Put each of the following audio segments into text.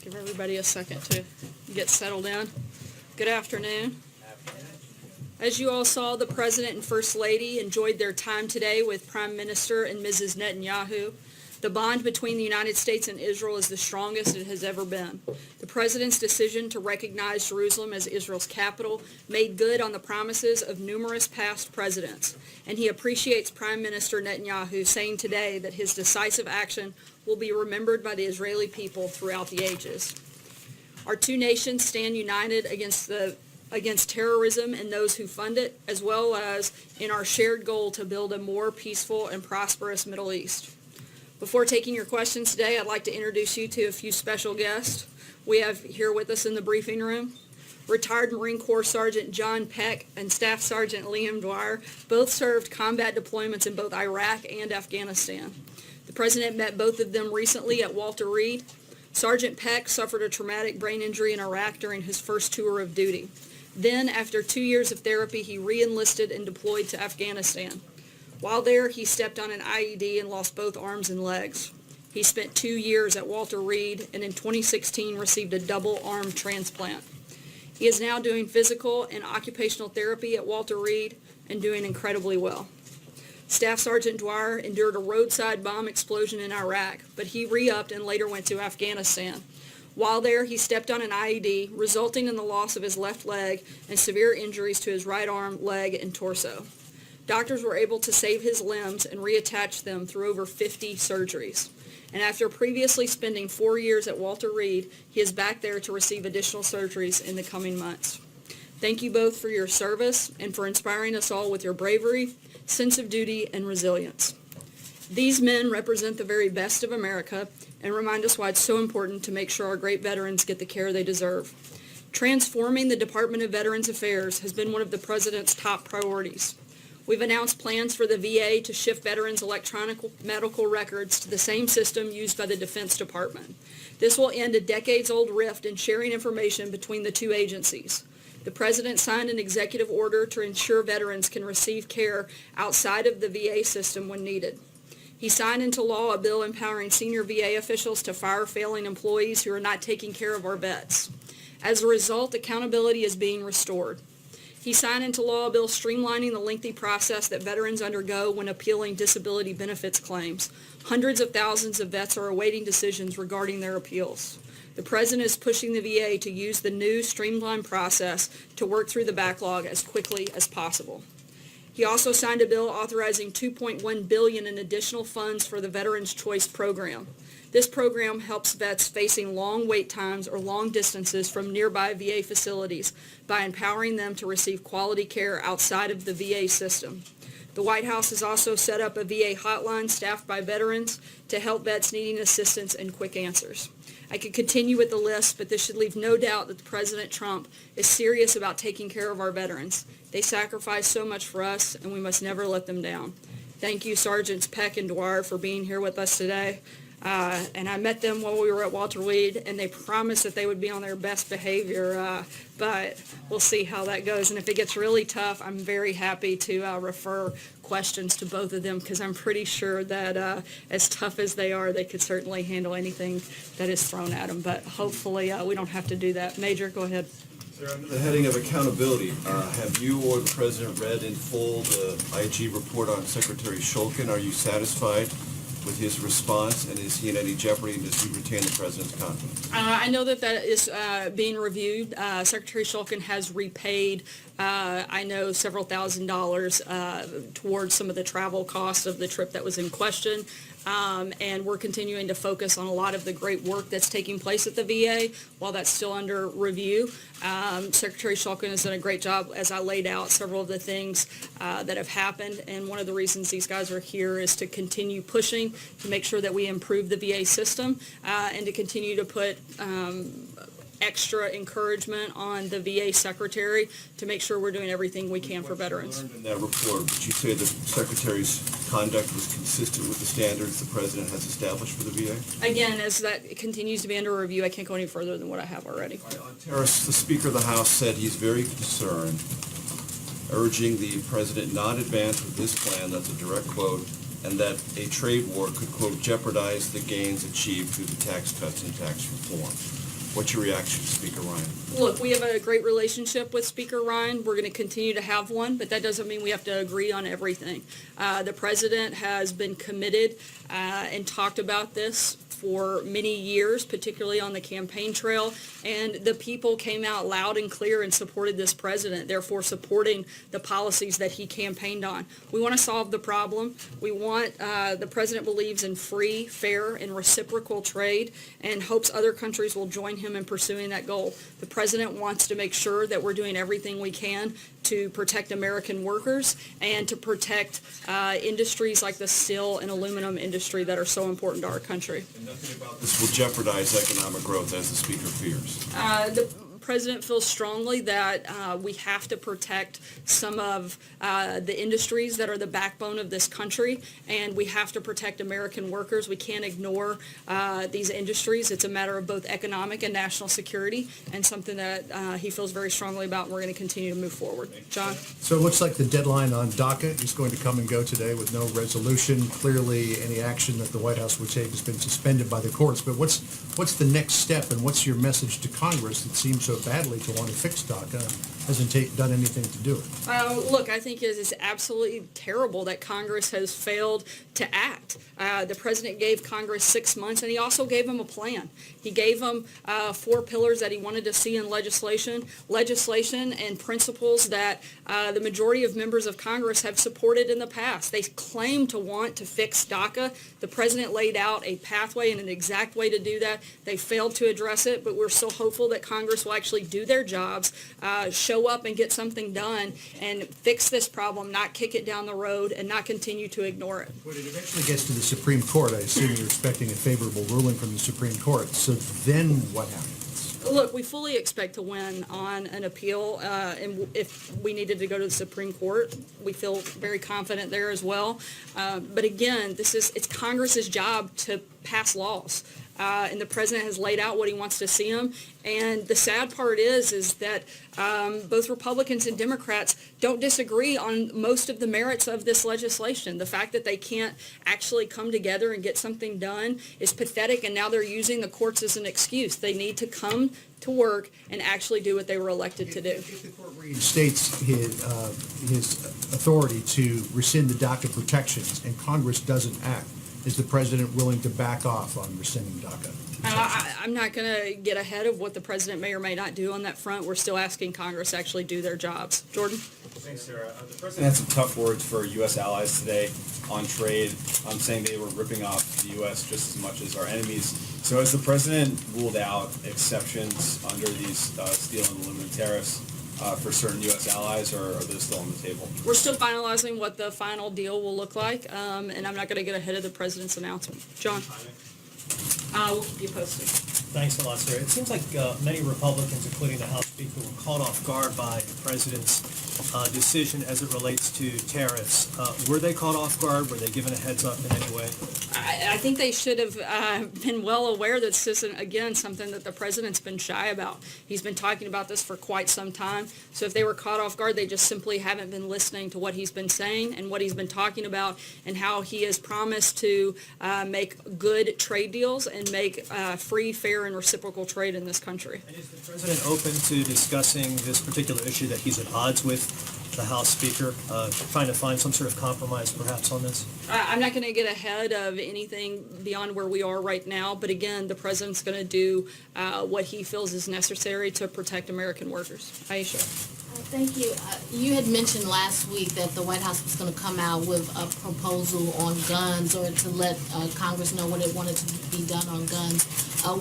Give everybody a second to get settled in. Good afternoon. As you all saw, the President and First Lady enjoyed their time today with Prime Minister and Mrs. Netanyahu. The bond between the United States and Israel is the strongest it has ever been. The President's decision to recognize Jerusalem as Israel's capital made good on the promises of numerous past presidents, and he appreciates Prime Minister Netanyahu saying today that his decisive action will be remembered by the Israeli people throughout the ages. Our two nations stand united against terrorism and those who fund it, as well as in our shared goal to build a more peaceful and prosperous Middle East. Before taking your questions today, I'd like to introduce you to a few special guests. We have here with us in the briefing room retired Marine Corps Sergeant John Peck and Staff Sergeant Liam Dwyer. Both served combat deployments in both Iraq and Afghanistan. The President met both of them recently at Walter Reed. Sergeant Peck suffered a traumatic brain injury in Iraq during his first tour of duty. Then, after 2 years of therapy, he re-enlisted and deployed to Afghanistan. While there, he stepped on an IED and lost both arms and legs. He spent 2 years at Walter Reed and in 2016 received a double arm transplant. He is now doing physical and occupational therapy at Walter Reed and doing incredibly well. Staff Sergeant Dwyer endured a roadside bomb explosion in Iraq, but he re-upped and later went to Afghanistan. While there, he stepped on an IED, resulting in the loss of his left leg and severe injuries to his right arm, leg, and torso. Doctors were able to save his limbs and reattach them through over 50 surgeries. And after previously spending 4 years at Walter Reed, he is back there to receive additional surgeries in the coming months. Thank you both for your service and for inspiring us all with your bravery, sense of duty, and resilience. These men represent the very best of America and remind us why it's so important to make sure our great veterans get the care they deserve. Transforming the Department of Veterans Affairs has been one of the President's top priorities. We've announced plans for the VA to shift veterans' electronic medical records to the same system used by the Defense Department. This will end a decades-old rift in sharing information between the two agencies. The President signed an executive order to ensure veterans can receive care outside of the VA system when needed. He signed into law a bill empowering senior VA officials to fire failing employees who are not taking care of our vets. As a result, accountability is being restored. He signed into law a bill streamlining the lengthy process that veterans undergo when appealing disability benefits claims. Hundreds of thousands of vets are awaiting decisions regarding their appeals. The President is pushing the VA to use the new streamlined process to work through the backlog as quickly as possible. He also signed a bill authorizing $2.1 billion in additional funds for the Veterans Choice Program. This program helps vets facing long wait times or long distances from nearby VA facilities by empowering them to receive quality care outside of the VA system. The White House has also set up a VA hotline staffed by veterans to help vets needing assistance and quick answers. I could continue with the list, but this should leave no doubt that President Trump is serious about taking care of our veterans. They sacrifice so much for us, and we must never let them down. Thank you, Sergeants Peck and Dwyer, for being here with us today. And I met them while we were at Walter Reed, and they promised that they would be on their best behavior, but we'll see how that goes. And if it gets really tough, I'm very happy to refer questions to both of them, because I'm pretty sure that as tough as they are, they could certainly handle anything that is thrown at them. But hopefully we don't have to do that. Major, go ahead. Sir, under the heading of accountability, have you or the President read in full the IG report on Secretary Shulkin? Are you satisfied with his response, and is he in any jeopardy, and does he retain the President's confidence? I know that is being reviewed. Secretary Shulkin has repaid, I know, several $1,000s towards some of the travel costs of the trip that was in question. And we're continuing to focus on a lot of the great work that's taking place at the VA while that's still under review. Secretary Shulkin has done a great job, as I laid out several of the things that have happened, and one of the reasons these guys are here is to continue pushing to make sure that we improve the VA system and to continue to put extra encouragement on the VA Secretary to make sure we're doing everything we can for veterans. In that report, would you say the Secretary's conduct was consistent with the standards the President has established for the VA? Again, as that continues to be under review, I can't go any further than what I have already. On tariffs, the Speaker of the House said he's very concerned, urging the President not advance with this plan, that's a direct quote, and that a trade war could, quote, jeopardize the gains achieved through the tax cuts and tax reform. What's your reaction, Speaker Ryan? Look, we have a great relationship with Speaker Ryan. We're going to continue to have one, but that doesn't mean we have to agree on everything. The president has been committed and talked about this for many years, particularly on the campaign trail, and the people came out loud and clear and supported this president, therefore supporting the policies that he campaigned on. We want to solve the problem. We want, the president believes in free, fair, and reciprocal trade and hopes other countries will join him in pursuing that goal. The president wants to make sure that we're doing everything we can to protect American workers and to protect industries like the steel and aluminum industry that are so important to our country. And nothing about this will jeopardize economic growth, as the Speaker fears. The president feels strongly that we have to protect some of the industries that are the backbone of this country, and we have to protect American workers. We can't ignore these industries. It's a matter of both economic and national security, and something that he feels very strongly about, and we're going to continue to move forward. John? So it looks like the deadline on DACA is going to come and go today with no resolution. Clearly, any action that the White House would take has been suspended by the courts. But what's the next step, and what's your message to Congress that seems so badly to want to fix DACA and hasn't done anything to do it? Look, I think it's absolutely terrible that Congress has failed to act. The president gave Congress 6 months, and he also gave them a plan. He gave them 4 pillars that he wanted to see in legislation and principles that the majority of members of Congress have supported in the past. They claim to want to fix DACA. The president laid out a pathway and an exact way to do that. They failed to address it, but we're still hopeful that Congress will actually do their jobs, show up and get something done and fix this problem, not kick it down the road and not continue to ignore it. When it eventually gets to the Supreme Court, I assume you're expecting a favorable ruling from the Supreme Court. So then what happens? Look, we fully expect to win on an appeal, and if we needed to go to the Supreme Court, we feel very confident there as well. But again, it's Congress's job to pass laws. And the president has laid out what he wants to see them. And the sad part is that both Republicans and Democrats don't disagree on most of the merits of this legislation. The fact that they can't actually come together and get something done is pathetic, and now they're using the courts as an excuse. They need to come to work and actually do what they were elected to do. If the court reinstates his authority to rescind the DACA protections and Congress doesn't act, is the president willing to back off on rescinding DACA? I'm not going to get ahead of what the president may or may not do on that front. We're still asking Congress to actually do their jobs. Jordan? Thanks, Sarah. The president had some tough words for U.S. allies today on trade, saying they were ripping off the U.S. just as much as our enemies. So has the president ruled out exceptions under these steel and aluminum tariffs for certain U.S. allies, or are those still on the table? We're still finalizing what the final deal will look like, and I'm not going to get ahead of the president's announcement. John? We'll keep you posted. Thanks a lot, Sarah. It seems like many Republicans, including the House Speaker, were caught off guard by the president's decision as it relates to tariffs. Were they caught off guard? Were they given a heads up in any way? I think they should have been well aware that this isn't, again, something that the president's been shy about. He's been talking about this for quite some time. So if they were caught off guard, they just simply haven't been listening to what he's been saying and what he's been talking about and how he has promised to make good trade deals and make free, fair, and reciprocal trade in this country. And is the president open to discussing this particular issue that he's at odds with the House Speaker, trying to find some sort of compromise perhaps on this? I'm not going to get ahead of anything beyond where we are right now, but again, the president's going to do what he feels is necessary to protect American workers. Aisha. Thank you. You had mentioned last week that the White House was going to come out with a proposal on guns, or to let Congress know what it wanted to be done on guns.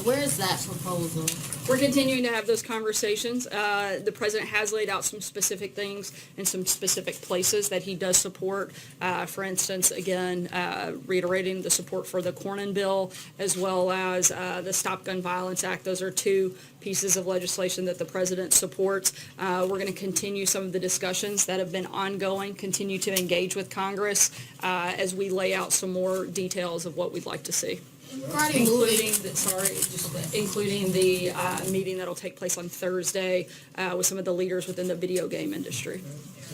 Where is that proposal? We're continuing to have those conversations. The president has laid out some specific things in some specific places that he does support. For instance, again, reiterating the support for the Cornyn bill, as well as the Stop Gun Violence Act. Those are 2 pieces of legislation that the president supports. We're going to continue some of the discussions that have been ongoing, continue to engage with Congress as we lay out some more details of what we'd like to see. Including the meeting that'll take place on Thursday with some of the leaders within the video game industry.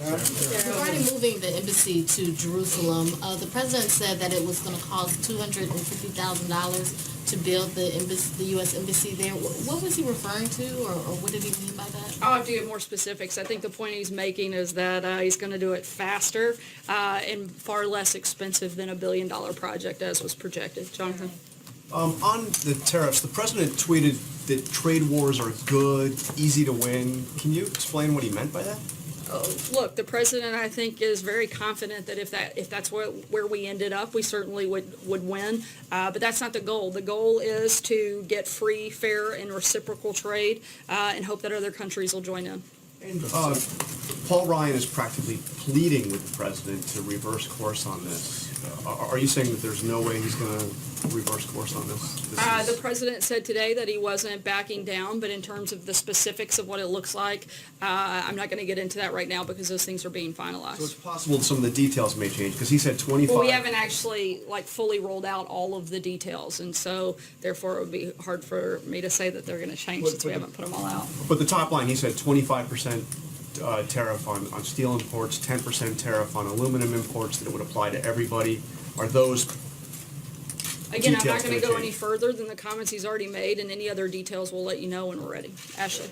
Regarding moving the embassy to Jerusalem, the president said that it was going to cost $250,000 to build the embassy, the U.S. embassy there. What was he referring to, or what did he mean by that? I'll have to get more specifics. I think the point he's making is that he's going to do it faster and far less expensive than $1 billion project as was projected. Jonathan? On the tariffs, the president tweeted that trade wars are good, easy to win. Can you explain what he meant by that? Look, the president, I think, is very confident that if that's where we ended up, we certainly would win. But that's not the goal. The goal is to get free, fair, and reciprocal trade and hope that other countries will join in. And Paul Ryan is practically pleading with the president to reverse course on this. Are you saying that there's no way he's going to reverse course on this? The president said today that he wasn't backing down, but in terms of the specifics of what it looks like, I'm not going to get into that right now because those things are being finalized. So it's possible some of the details may change, because he said 25... Well, we haven't actually fully rolled out all of the details, and so therefore it would be hard for me to say that they're going to change since we haven't put them all out. But the top line, he said 25% tariff on steel imports, 10% tariff on aluminum imports, that it would apply to everybody. Are those... Again, I'm not details going to gonna go any change? further than the comments he's already made, and any other details we'll let you know when we're ready. Ashley?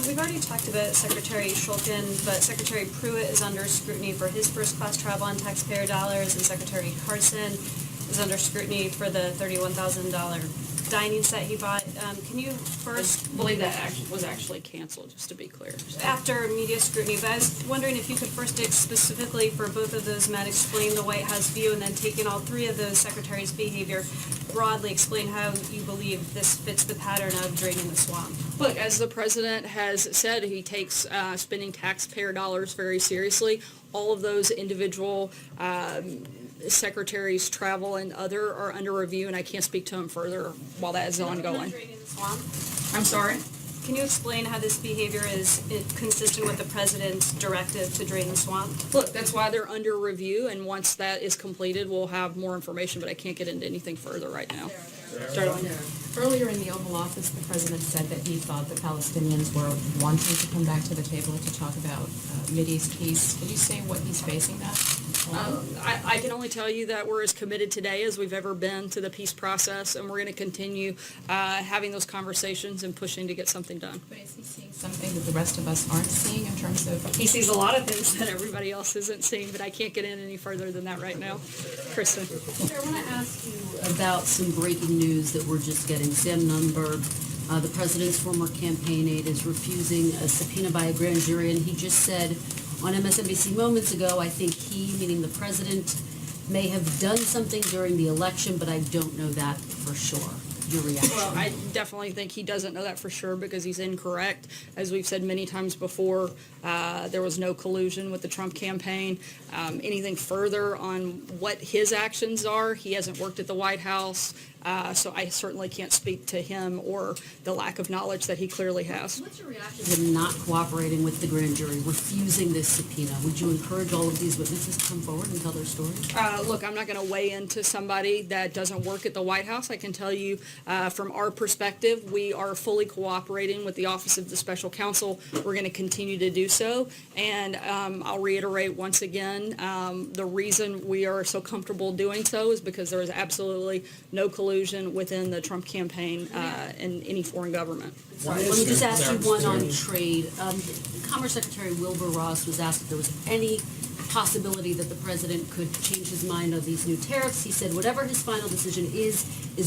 We've already talked about Secretary Shulkin, but Secretary Pruitt is under scrutiny for his first-class travel on taxpayer dollars, and Secretary Carson is under scrutiny for the $31,000 dining set he bought. Can you first... I believe that was actually canceled, just to be clear. After media scrutiny, but I was wondering if you could first specifically for both of those men explain the White House view, and then taking all three of those secretaries' behavior broadly, explain how you believe this fits the pattern of draining the swamp. Look, as the president has said, he takes spending taxpayer dollars very seriously. All of those individual secretaries' travel and other are under review, and I can't speak to them further while that is ongoing. Draining the swamp? I'm sorry? Can you explain how this behavior is consistent with the president's directive to drain the swamp? Look, that's why they're under review, and once that is completed, we'll have more information, but I can't get into anything further right now. Sterling? Earlier in the Oval Office, the president said that he thought the Palestinians were wanting to come back to the table to talk about Mideast peace. Can you say what he's facing now? I can only tell you that we're as committed today as we've ever been to the peace process, and we're going to continue having those conversations and pushing to get something done. But is he seeing something that the rest of us aren't seeing in terms of... He sees a lot of things that everybody else isn't seeing, but I can't get in any further than that right now. Kristen? Sir, I want to ask you about some breaking news that we're just getting. Sam Nunberg, the president's former campaign aide, is refusing a subpoena by a grand jury, and he just said on MSNBC moments ago, I think he, meaning the president, may have done something during the election, but I don't know that for sure. Your reaction? Well, I definitely think he doesn't know that for sure because he's incorrect. As we've said many times before, there was no collusion with the Trump campaign. Anything further on what his actions are, he hasn't worked at the White House, so I certainly can't speak to him or the lack of knowledge that he clearly has. What's your reaction to him not cooperating with the grand jury, refusing this subpoena? Would you encourage all of these witnesses to come forward and tell their story? Look, I'm not going to weigh into somebody that doesn't work at the White House. I can tell you from our perspective, we are fully cooperating with the Office of the Special Counsel. We're going to continue to do so. And I'll reiterate once again, the reason we are so comfortable doing so is because there is absolutely no collusion within the Trump campaign and any foreign government. Sorry, let me just ask you one on trade. Commerce Secretary Wilbur Ross was asked if there was any possibility that the president could change his mind on these new tariffs. He said whatever his final decision is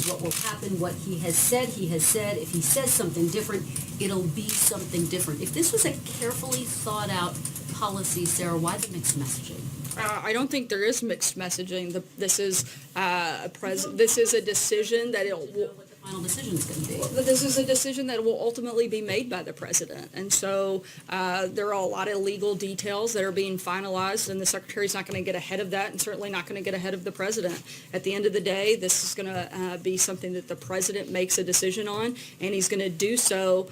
what will happen. What he has said, he has said. If he says something different, it'll be something different. If this was a carefully thought out policy, Sarah, why the mixed messaging? I don't think there is mixed messaging. This is a decision that What the final decision is going to be. This is a decision that will ultimately be made by the president, and so there are a lot of legal details that are being finalized, and the secretary's not going to get ahead of that, and certainly not going to get ahead of the president. At the end of the day, this is going to be something that the president makes a decision on, and he's going to do so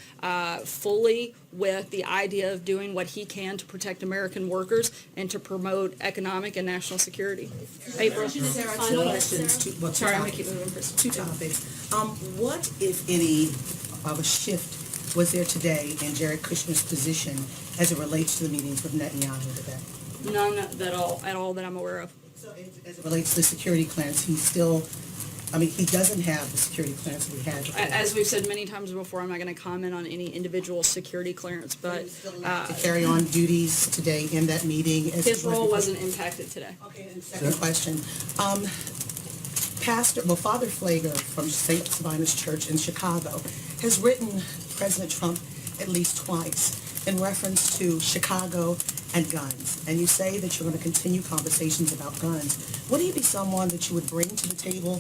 fully with the idea of doing what he can to protect American workers and to promote economic and national security. April? Sarah, two questions. Sorry, I'm going to keep moving. Two topics. What, if any, of a shift was there today in Jared Kushner's position as it relates to the meetings with Netanyahu today? None at all that I'm aware of. So as it relates to the security clearance, he's still I mean, he doesn't have the security clearance that he had before. As we've said many times before, I'm not going to comment on any individual security clearance, but To carry on duties today in that meeting. As his role wasn't impacted today. Okay, and second question. Father Flager from St. Sabina's Church in Chicago has written President Trump at least twice in reference to Chicago and guns. And you say that you're going to continue conversations about guns. Would he be someone that you would bring to the table,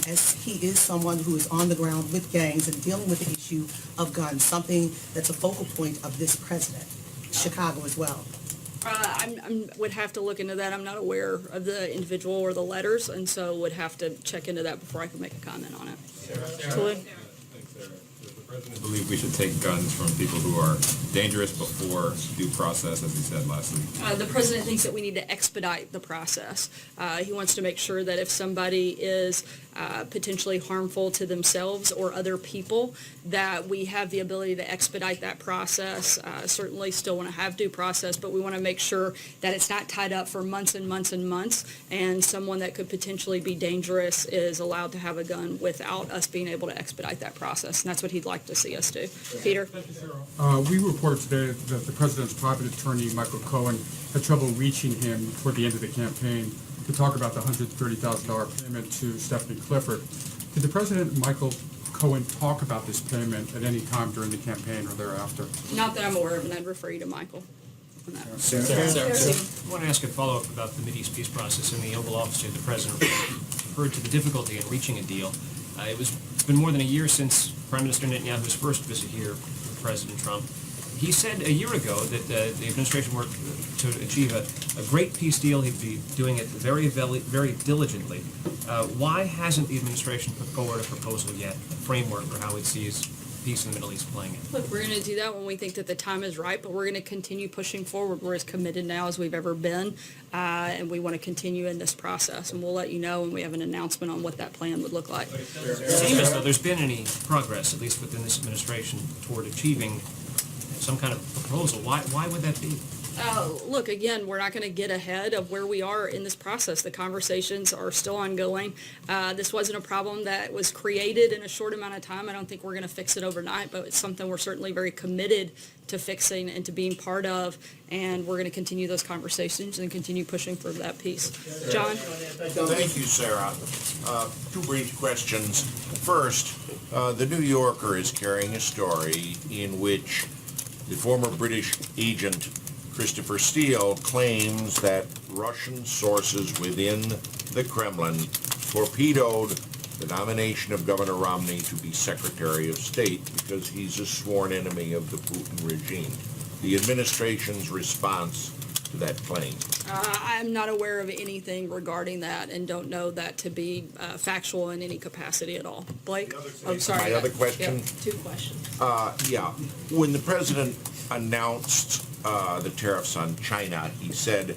as he is someone who is on the ground with gangs and dealing with the issue of guns, something that's a focal point of this president, Chicago as well? I would have to look into that. I'm not aware of the individual or the letters, and so would have to check into that before I can make a comment on it. Sarah? Does the president believe we should take guns from people who are dangerous before due process, as he said last week? The president thinks that we need to expedite the process. He wants to make sure that if somebody is potentially harmful to themselves or other people, that we have the ability to expedite that process. Certainly still want to have due process, but we want to make sure that it's not tied up for months and months and months, and someone that could potentially be dangerous is allowed to have a gun without us being able to expedite that process, and that's what he'd like to see us do. Peter? We reported today that the president's private attorney, Michael Cohen, had trouble reaching him toward the end of the campaign to talk about the $130,000 payment to Stephanie Clifford. Did the president, Michael Cohen, talk about this payment at any time during the campaign or thereafter? Not that I'm aware of, and I'd refer you to Michael on that. I want to ask a follow-up about the Mideast peace process. In the Oval Office here, the president referred to the difficulty in reaching a deal. It's been more than a year since Prime Minister Netanyahu's first visit here with President Trump. He said a year ago that the administration worked to achieve a great peace deal. He'd be doing it very diligently. Why hasn't the administration put forward a proposal yet, a framework for how it sees peace in the Middle East playing it? Look, we're going to do that when we think that the time is right, but we're going to continue pushing forward. We're as committed now as we've ever been, and we want to continue in this process, and we'll let you know when we have an announcement on what that plan would look like. It seems as though there's been any progress, at least within this administration, toward achieving some kind of proposal. Why would that be? Look, again, we're not going to get ahead of where we are in this process. The conversations are still ongoing. This wasn't a problem that was created in a short amount of time. I don't think we're going to fix it overnight, but it's something we're certainly very committed to fixing and to being part of, and we're going to continue those conversations and continue pushing for that piece. John? Thank you, Sarah. Two brief questions. First, the New Yorker is carrying a story in which the former British agent Christopher Steele claims that Russian sources within the Kremlin torpedoed the nomination of Governor Romney to be Secretary of State because he's a sworn enemy of the Putin regime. The administration's response to that claim? I'm not aware of anything regarding that and don't know that to be factual in any capacity at all. Blake? Oh, sorry. My other question? Yeah, two questions. When the president announced the tariffs on China, he said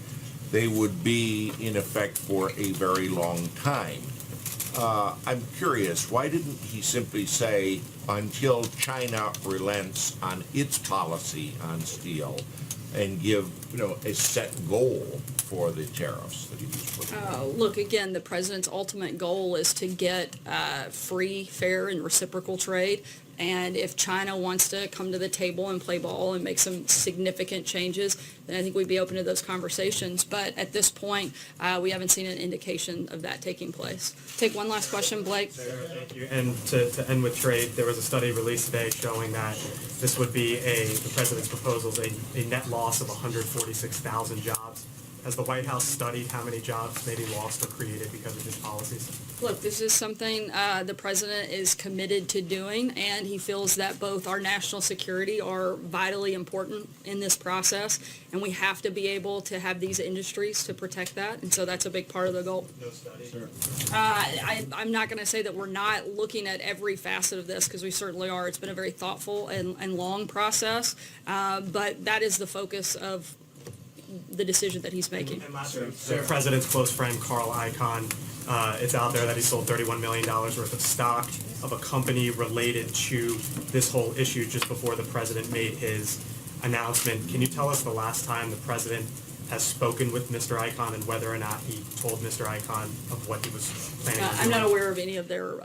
they would be in effect for a very long time. I'm curious, why didn't he simply say until China relents on its policy on steel and give, a set goal for the tariffs that he was putting? Look, again, the president's ultimate goal is to get free, fair, and reciprocal trade. And if China wants to come to the table and play ball and make some significant changes, then I think we'd be open to those conversations. But at this point, we haven't seen an indication of that taking place. Take one last question, Blake. Thank you. And to end with trade, there was a study released today showing that this would be the president's proposals, a net loss of 146,000 jobs. Has the White House studied how many jobs may be lost or created because of his policies? Look, this is something the president is committed to doing, and he feels that both our national security are vitally important in this process, and we have to be able to have these industries to protect that, and so that's a big part of the goal. No study? Sure. I'm not going to say that we're not looking at every facet of this, because we certainly are. It's been a very thoughtful and long process, but that is the focus of the decision that he's making. And last week, the president's close friend, Carl Icahn, it's out there that he sold $31 million worth of stock of a company related to this whole issue just before the president made his announcement. Can you tell us the last time the president has spoken with Mr. Icahn and whether or not he told Mr. Icahn of what he was planning on doing. I'm not aware of any of their,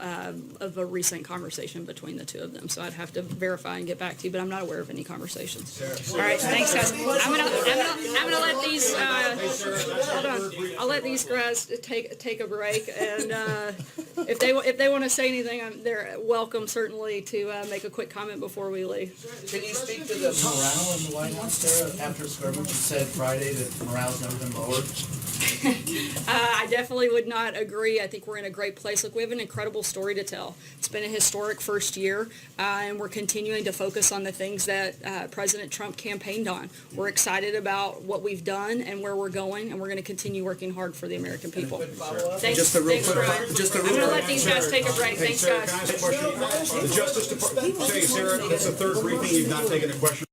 of a recent conversation between the two of them, so I'd have to verify and get back to you, but I'm not aware of any conversations. All right, thanks, guys. I'm gonna let these, hold on, I'll let these guys take a break, and, if they wanna say anything, they're welcome certainly to, make a quick comment before we leave. Can you speak to the morale in the White House, Sarah, after Scarborough said Friday that morale's never been lowered? I definitely would not agree. I think we're in a great place. Look, we have an incredible story to tell. It's been a historic first year, and we're continuing to focus on the things that President Trump campaigned on. We're excited about what we've done and where we're going, and we're going to continue working hard for the American people. Thanks, Just a real quick, Ryan. just a I'm real going to quick. let these guys take a break. Thanks, Sarah, guys. can I ask a question? The Justice Department, say, Sarah, that's the third briefing, you've not taken a question.